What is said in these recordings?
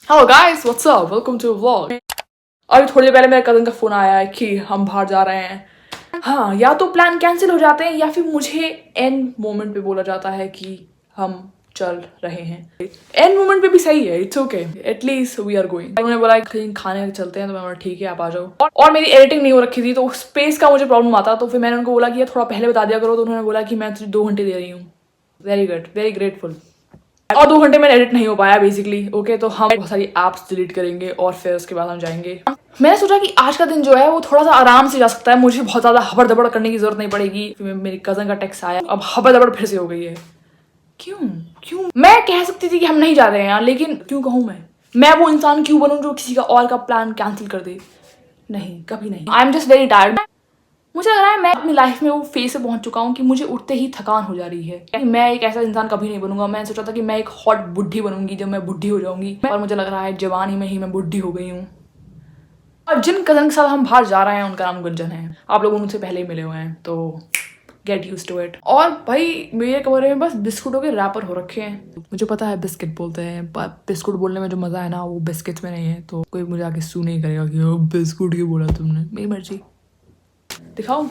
Hello guys, what's up, welcome to vlog. अभी थोड़ी देर पहले मेरे कजन का फोन आया है कि हम बाहर जा रहे हैं। हाँ, या तो प्लान कैंसिल हो जाते हैं या फिर मुझे एंड मोमेंट पे बोला जाता है कि हम चल रहे हैं। एंड मोमेंट पे भी सही है, it's okay, at least we are going. उन्होंने बोला कहीं खाने चलते हैं, तो मैं बोला ठीक है आप आ जाओ। और मेरी एडिटिंग नहीं हो रखी थी तो स्पेस का मुझे प्रॉब्लम आता, तो फिर मैंने उनको बोला कि थोड़ा पहले बता दिया करो, तो उन्होंने बोला कि मैं तुझे 2 घंटे दे रही हूँ। Very good, very grateful. और 2 घंटे में एडिट नहीं हो पाया बेसिकली। ओके, तो हम बहुत सारी एप्स डिलीट करेंगे और फिर उसके बाद हम जाएंगे। मैंने सोचा कि आज का दिन जो है वो थोड़ा सा आराम से जा सकता है, मुझे बहुत ज्यादा हबड़ दबड़ करने की जरूरत नहीं पड़ेगी। मेरी कजन का टेक्स्ट आया, अब हबड़ दबड़ फिर से हो गई है। क्यों क्यों मैं कह सकती थी कि हम नहीं जा रहे हैं यार, लेकिन क्यों कहूँ मैं वो इंसान क्यों बनूं जो किसी का और का प्लान कैंसिल कर दे। नहीं, कभी नहीं। I am just very tired. मुझे लग रहा है मैं अपनी लाइफ में वो फेज से पहुंच चुका हूँ कि मुझे उठते ही थकान हो जा रही है। मैं एक ऐसा इंसान कभी नहीं बनूंगा। मैं सोचा था कि मैं एक हॉट बुढ़ी बनूंगी जब मैं बुढ़ी हो जाऊंगी, और मुझे लग रहा है जवानी में ही मैं बुढ़ी हो गई हूँ। और जिन कजन के साथ हम बाहर जा रहे हैं उनका नाम गुंजन है। आप लोग उनसे पहले ही मिले हुए हैं, तो गेट यूज टू इट। और भाई मेरे कमरे में बस बिस्कुटों के रैपर हो रखे हैं। मुझे पता है बिस्किट बोलते हैं, पर बिस्कुट बोलने में जो मजा है ना वो बिस्किट में नहीं है। तो कोई मुझे आके सू नहीं करेगा कि बिस्कुट क्यों बोला तुमने। मेरी मर्जी। दिखाओ,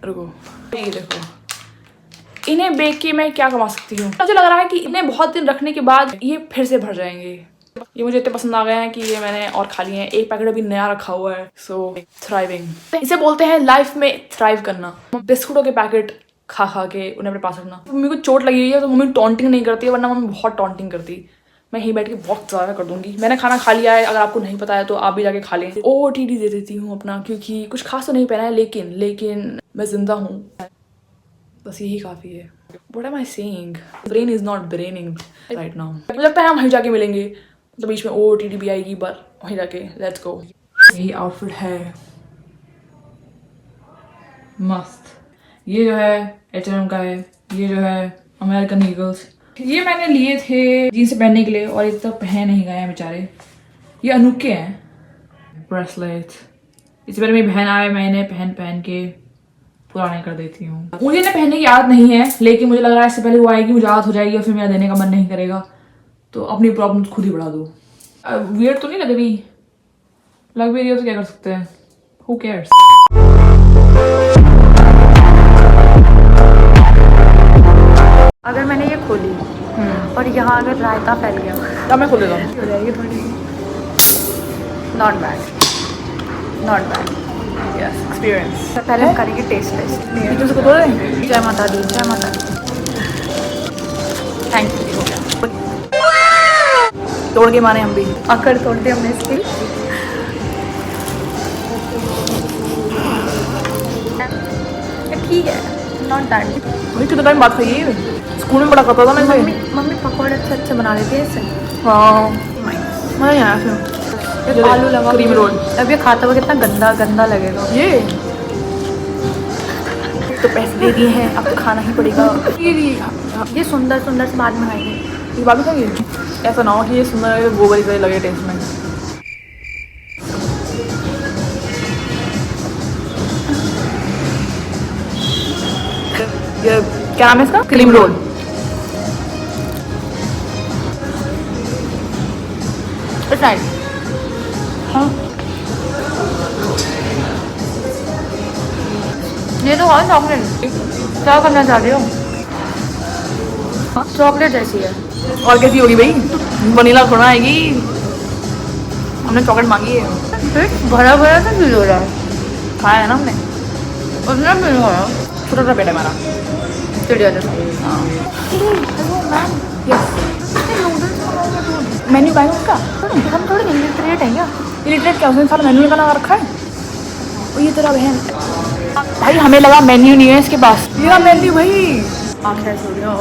रुको, ये देखो, इन्हें बेच के मैं क्या कमा सकती हूँ। मुझे लग रहा है कि इन्हें बहुत दिन रखने के बाद ये फिर से भर जाएंगे। ये मुझे इतने पसंद आ गए हैं कि ये मैंने और खा लिए हैं। एक पैकेट अभी नया रखा हुआ है। सो थ्राइविंग इसे बोलते हैं, लाइफ में थ्राइव करना। बिस्कुटों के पैकेट खा खा के उन्हें अपने पास रखना। मम्मी को चोट लगी हुई है तो मम्मी टॉन्टिंग नहीं करती है, वरना मम्मी बहुत टॉन्टिंग करती। मैं यहीं बैठ के बहुत ज़्यादा कर दूंगी। मैंने खाना खा लिया है, अगर आपको नहीं पता है तो आप भी जाके खा लें। OOTD दे देती हूँ अपना, क्योंकि कुछ खास तो नहीं पहना है, लेकिन मैं जिंदा हूँ, बस यही काफ़ी है। What am I saying? Brain is not braining right now. मुझे लगता है हम वहीं जाके मिलेंगे, तो बीच में OOTD भी आएगी, पर वहीं जाके लेट्स गो। यही आउटफिट है, मस्त। ये जो है H&M का है, ये जो है अमेरिकन ईगल्स। ये मैंने लिए थे जीन्स पहनने के लिए, और ये तो पहन नहीं गए हैं बेचारे। ये अनूप के हैं ब्रेसलेट। इससे पहले मेरी बहन आए, मैंने पहन के पुराने कर देती हूँ। मुझे इन्हें पहनने की आदत नहीं है, लेकिन मुझे लग रहा है इससे पहले वो आएगी मुझे आदत हो जाएगी और फिर मेरा देने का मन नहीं करेगा, तो अपनी प्रॉब्लम खुद ही बढ़ा दो। वियर्ड तो नहीं लग रही? लग भी रही हो तो क्या कर सकते हैं, हु केयर्स। अगर मैंने ये खोली और यहाँ अगर रायता फैल गया, तब मैं खोल देता हूँ। हो जाएगी थोड़ी। Not bad, not bad. Yes, experience. पहले हम करेंगे टेस्ट टेस्ट। तुझे तो दें। जय माता दी, जय माता दी। Thank you. हो गया, तोड़ के माने हम भी। अकड़ तोड़ दी हमने इसकी। ठीक है, नॉट दैट। वही कितना टाइम बात खाइए, स्कूल में बड़ा करता था मैं मम्मी मम्मी पकौड़े अच्छे अच्छे बना लेती है इससे। हाँ, मज़ा नहीं आया फिर। आलू लगा क्रीम रोल। अब ये खाता हुआ कितना गंदा गंदा लगेगा। ये तो पैसे दे दिए हैं, अब तो खाना ही पड़ेगा। ये सुंदर सुंदर से बाद में खाएंगे। ये बात बताइए, ऐसा ना हो कि ये सुंदर गोबर ही लगे टेस्ट में। ये क्या नाम है इसका? Cream roll. हाँ, ये तो और चॉकलेट। क्या करना चाह रही हो? चॉकलेट जैसी है। और कैसी होगी भाई, वनीला थोड़ा आएगी। हमने चॉकलेट मांगी है। फिर भरा भरा सा फील हो रहा है। खाया है ना हमने, उतना फील हो रहा है। छोटा सा पेट है हमारा। चिड़िया जैसा। हाँ, hello ma'am, yes. Noodles menu का है उसका? हम थोड़ी इलिटरेट हैं क्या? इलिटरेट क्या, उसने सारा मेन्यू का नाम रखा है। और ये तेरा बहन भाई, हमें लगा मेन्यू नहीं है इसके पास। मेरा मेन्यू भाई। आँखें सो रही हो।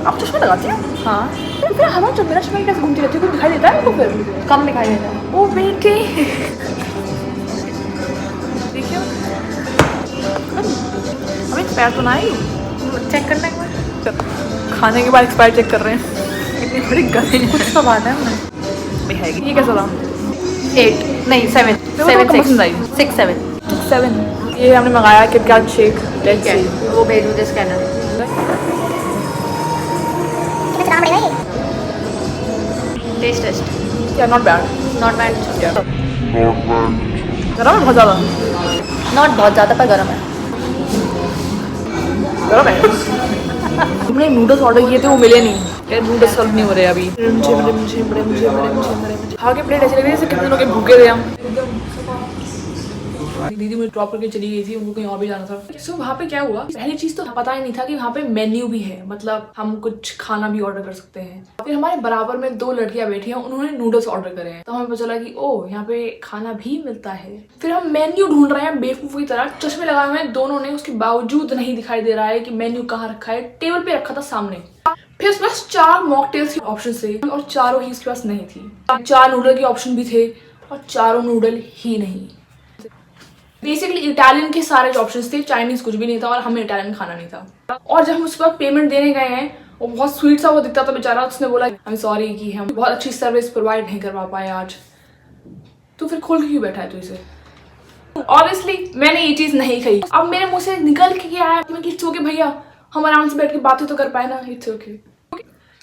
आप चश्मा लगाती हैं? हाँ, फिर हमारा जब मेरा चश्मा कैसे घूमती रहती है, कुछ दिखाई देता है आपको फिर? कम दिखाई देता है। ओ बेटे, देखिए हमें एक्सपायर तो ना आई। चेक करना एक बार। खाने के बाद एक्सपायर चेक कर रहे हैं, इतनी बड़ी गलती कुछ तो बात है हमें। है। ये कैसा था? 8 नहीं 7 तो 7 पसंद आई। 6 7। 7। ये हमने मंगाया किटकैट शेक। ठीक है, वो भेज मुझे scanner. Test Yeah, not bad. नॉट बैड Yeah. गरम है बहुत ज़्यादा। नॉट बहुत ज़्यादा पर गर्म है। गरम है। तुमने नूडल्स ऑर्डर किए थे वो मिले नहीं यार, नूडल्स सॉल्व नहीं हो रहे अभी। खा के प्लेट ऐसे लग रही है जैसे कितने लोग भूखे थे हम। दीदी मुझे ड्रॉप करके चली गई थी, उनको कहीं और भी जाना था। सो वहाँ पे क्या हुआ, पहली चीज तो पता ही नहीं था कि वहाँ पे मेन्यू भी है, मतलब हम कुछ खाना भी ऑर्डर कर सकते हैं। फिर हमारे बराबर में 2 लड़कियां बैठी हैं, उन्होंने नूडल्स ऑर्डर करे हैं, तो हमें पता चला कि ओह यहाँ पे खाना भी मिलता है। फिर हम मेन्यू ढूंढ रहे हैं बेवकूफ की तरह, चश्मे लगाए हुए हैं दोनों ने, उसके बावजूद नहीं दिखाई दे रहा है कि मेन्यू कहाँ रखा है। टेबल पे रखा था सामने। फिर उसके पास 4 मॉकटेल्स के ऑप्शन थे और चारों ही उसके पास नहीं थी। 4 नूडल के ऑप्शन भी थे और चारों नूडल ही नहीं। बेसिकली इटालियन के सारे जो ऑप्शंस थे, चाइनीज कुछ भी नहीं था और हमें इटालियन खाना नहीं था। और जब हम उसके बाद पेमेंट देने गए हैं, वो बहुत स्वीट सा वो दिखता था बेचारा। उसने बोला आई एम सॉरी कि हम बहुत अच्छी सर्विस प्रोवाइड नहीं करवा पाए आज। तो फिर खोल के क्यों बैठा है तू इसे? ऑब्वियसली मैंने ये चीज नहीं खाई। अब मेरे मुंह से निकल के आया कि इट्स ओके भैया, हम आराम से बैठ के बातें तो कर पाए ना, इट्स ओके।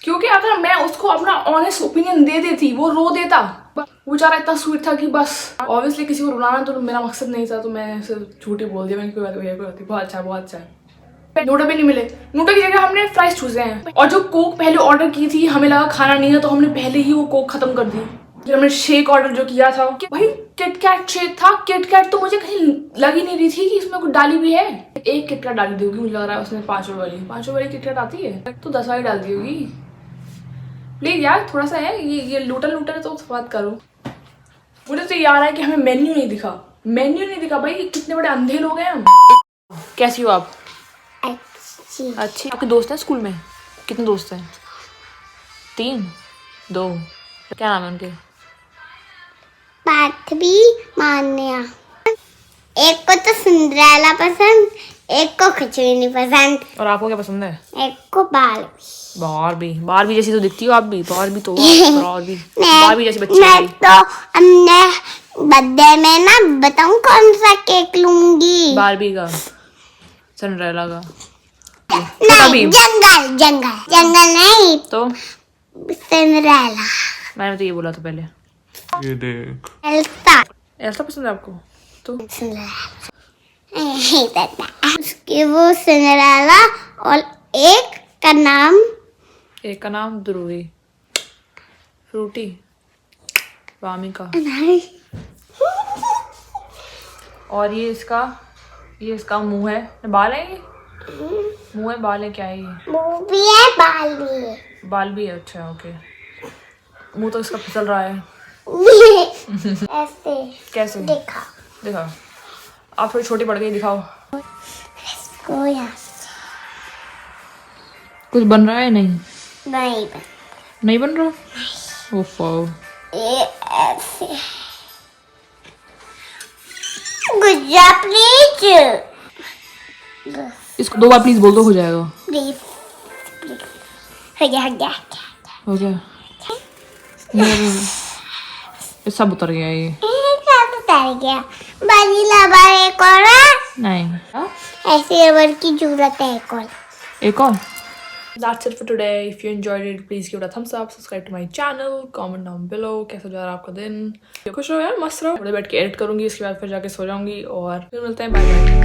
क्योंकि अगर मैं उसको अपना ऑनेस्ट ओपिनियन दे देती, वो रो देता। वो बेचारा इतना स्वीट था कि बस, ऑब्वियसली किसी को रुलाना तो मेरा मकसद नहीं था, तो मैं सिर्फ झूठी बोल दिया। मैंने कोई बात भैया, कोई बात नहीं, बहुत अच्छा बहुत अच्छा है। नूडल भी नहीं मिले, नूडल की जगह हमने फ्राइज चूजे हैं। और जो कोक पहले ऑर्डर की थी, हमें लगा खाना नहीं है तो हमने पहले ही वो कोक खत्म कर दी। फिर हमने शेक ऑर्डर जो किया था, भाई किटकैट शेक था। किटकैट तो मुझे कहीं लग ही नहीं रही थी कि इसमें कुछ डाली भी है। एक किटकैट डाली दी होगी, मुझे लग रहा है उसमें 5 रुपए वाली 5 रुपए वाली किटकैट आती है, तो 10 वाली डाल दी होगी। प्लीज यार थोड़ा सा है ये लूटर है तो बात करो। मुझे तो ये आ रहा है कि हमें मेन्यू नहीं दिखा। मेन्यू नहीं दिखा भाई, कितने बड़े अंधे लोग हैं हम। कैसी हो आप? अच्छी। आपके दोस्त हैं स्कूल में? कितने दोस्त हैं? 3 2 क्या नाम है उनके? पार्थवी, मान्या। एक को तो सिंड्रेला पसंद, एक को खिचड़ी नहीं पसंद, और आपको क्या पसंद है? एक को बारबी जैसी तो दिखती हो आप भी। बारबी जैसी बच्ची मैं है। तो हमने बर्थडे में ना बताऊं कौन सा केक लूंगी? बारबी का, सिंड्रेला का। नहीं, जंगल नहीं तो सिंड्रेला। मैंने तो ये बोला था पहले। ये देख, एल्सा पसंद है आपको? तो सिंड्रेला नहीं पता। उसकी वो सिंड्रेला और एक का नाम ध्रुवी, फ्रूटी, वामिका। और ये इसका मुंह है, बाल है ये? मुंह है, बाल है, क्या है ये? मुंह भी है, बाल भी है। बाल भी है, अच्छा ओके। मुंह तो इसका फिसल रहा है। ऐसे कैसे? दिखा। आप थोड़ी छोटी पड़ गई, दिखाओ। कुछ बन रहा है? नहीं बन रहा। ओफो। ये ऐसे गुज्जा प्लीज, इसको 2 बार प्लीज बोल दो, हो जाएगा। प्लीज हो गया। हो गया। ये सब उतर गया ये। सब उतर गया। बाजी लबर एक और नहीं, ऐसे रबर की जरूरत है, एक और। That's it for today. If you enjoyed it, please give it a thumbs up, subscribe to my channel, comment down below कैसा जा रहा है आपका दिन। खुश रहो यार, मस्त रहो। थोड़ी बैठ के एडिट करूंगी, इसके बाद फिर जाके सो जाऊंगी और फिर मिलते हैं। Bye bye.